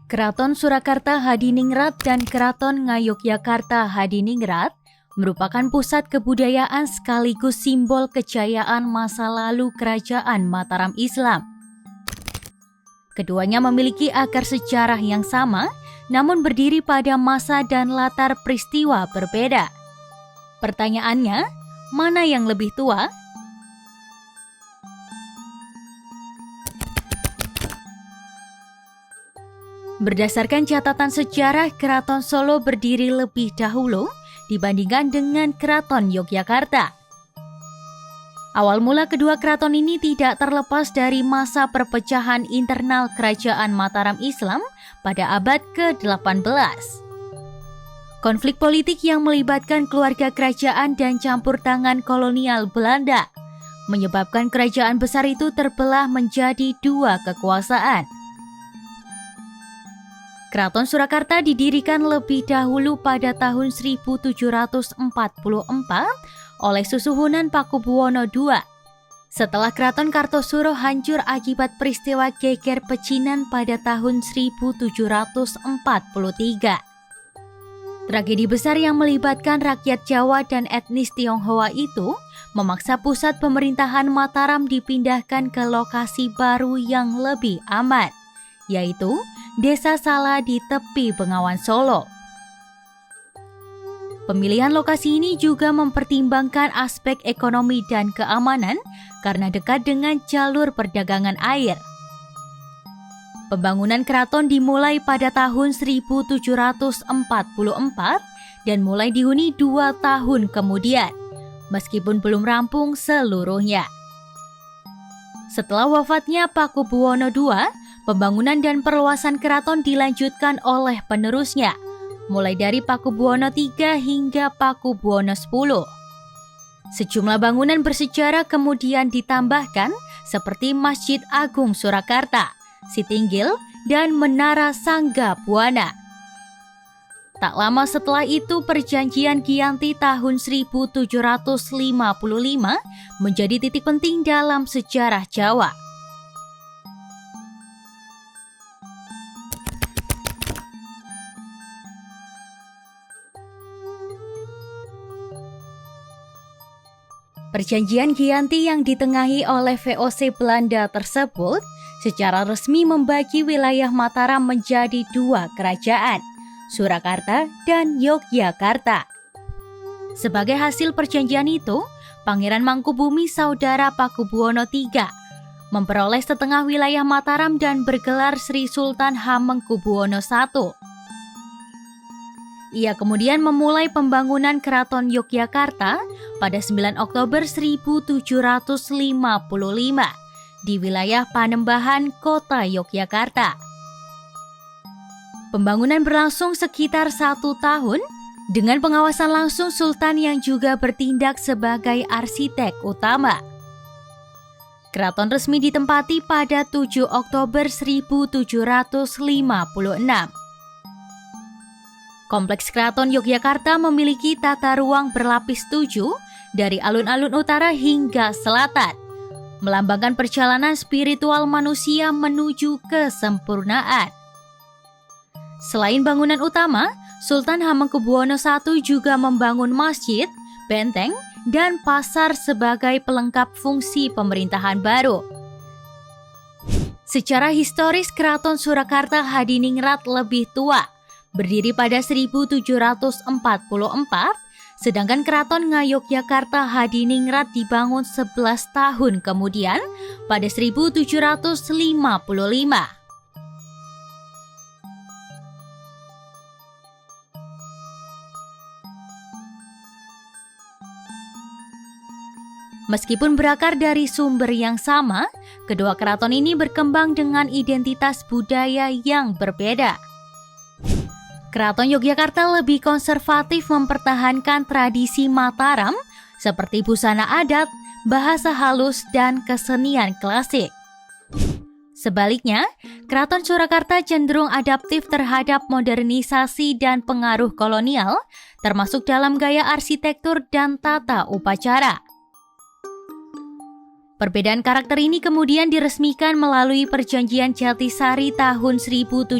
Keraton Surakarta Hadiningrat dan Keraton Ngayogyakarta Hadiningrat merupakan pusat kebudayaan sekaligus simbol kejayaan masa lalu Kerajaan Mataram Islam. Keduanya memiliki akar sejarah yang sama, namun berdiri pada masa dan latar peristiwa berbeda. Pertanyaannya, mana yang lebih tua? Berdasarkan catatan sejarah, Keraton Solo berdiri lebih dahulu dibandingkan dengan Keraton Yogyakarta. Awal mula kedua keraton ini tidak terlepas dari masa perpecahan internal Kerajaan Mataram Islam pada abad ke-18. Konflik politik yang melibatkan keluarga kerajaan dan campur tangan kolonial Belanda menyebabkan kerajaan besar itu terbelah menjadi dua kekuasaan. Keraton Surakarta didirikan lebih dahulu pada tahun 1744 oleh Susuhunan Pakubuwono II. Setelah Keraton Kartosuro hancur akibat peristiwa geger pecinan pada tahun 1743. Tragedi besar yang melibatkan rakyat Jawa dan etnis Tionghoa itu memaksa pusat pemerintahan Mataram dipindahkan ke lokasi baru yang lebih aman, yaitu Desa Sala di tepi Bengawan Solo. Pemilihan lokasi ini juga mempertimbangkan aspek ekonomi dan keamanan karena dekat dengan jalur perdagangan air. Pembangunan keraton dimulai pada tahun 1744 dan mulai dihuni 2 tahun kemudian, meskipun belum rampung seluruhnya. Setelah wafatnya Pakubuwono II, pembangunan dan perluasan keraton dilanjutkan oleh penerusnya, mulai dari Pakubuwono III hingga Pakubuwono X. Sejumlah bangunan bersejarah kemudian ditambahkan seperti Masjid Agung Surakarta, Sitinggil, dan Menara Sangga Buana. Tak lama setelah itu Perjanjian Giyanti tahun 1755 menjadi titik penting dalam sejarah Jawa. Perjanjian Giyanti yang ditengahi oleh VOC Belanda tersebut secara resmi membagi wilayah Mataram menjadi 2 kerajaan, Surakarta dan Yogyakarta. Sebagai hasil perjanjian itu, Pangeran Mangkubumi Saudara Pakubuwono III memperoleh setengah wilayah Mataram dan bergelar Sri Sultan Hamengkubuwono I. Ia kemudian memulai pembangunan Keraton Yogyakarta pada 9 Oktober 1755 di wilayah Panembahan, Kota Yogyakarta. Pembangunan berlangsung sekitar 1 tahun dengan pengawasan langsung Sultan yang juga bertindak sebagai arsitek utama. Keraton resmi ditempati pada 7 Oktober 1756. Kompleks Keraton Yogyakarta memiliki tata ruang berlapis 7 dari alun-alun utara hingga selatan, melambangkan perjalanan spiritual manusia menuju kesempurnaan. Selain bangunan utama, Sultan Hamengkubuwono I juga membangun masjid, benteng, dan pasar sebagai pelengkap fungsi pemerintahan baru. Secara historis, Keraton Surakarta Hadiningrat lebih tua, berdiri pada 1744, sedangkan Keraton Ngayogyakarta Hadiningrat dibangun 11 tahun kemudian pada 1755. Meskipun berakar dari sumber yang sama, kedua keraton ini berkembang dengan identitas budaya yang berbeda. Keraton Yogyakarta lebih konservatif mempertahankan tradisi Mataram seperti busana adat, bahasa halus, dan kesenian klasik. Sebaliknya, Keraton Surakarta cenderung adaptif terhadap modernisasi dan pengaruh kolonial, termasuk dalam gaya arsitektur dan tata upacara. Perbedaan karakter ini kemudian diresmikan melalui Perjanjian Jatisari tahun 1755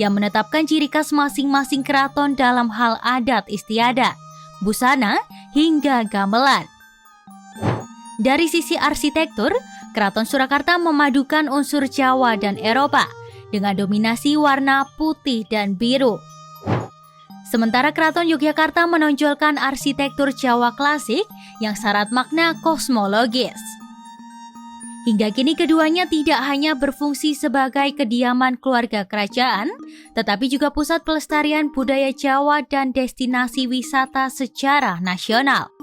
yang menetapkan ciri khas masing-masing keraton dalam hal adat istiadat, busana, hingga gamelan. Dari sisi arsitektur, Keraton Surakarta memadukan unsur Jawa dan Eropa dengan dominasi warna putih dan biru. Sementara Keraton Yogyakarta menonjolkan arsitektur Jawa klasik yang syarat makna kosmologis. Hingga kini keduanya tidak hanya berfungsi sebagai kediaman keluarga kerajaan, tetapi juga pusat pelestarian budaya Jawa dan destinasi wisata secara nasional.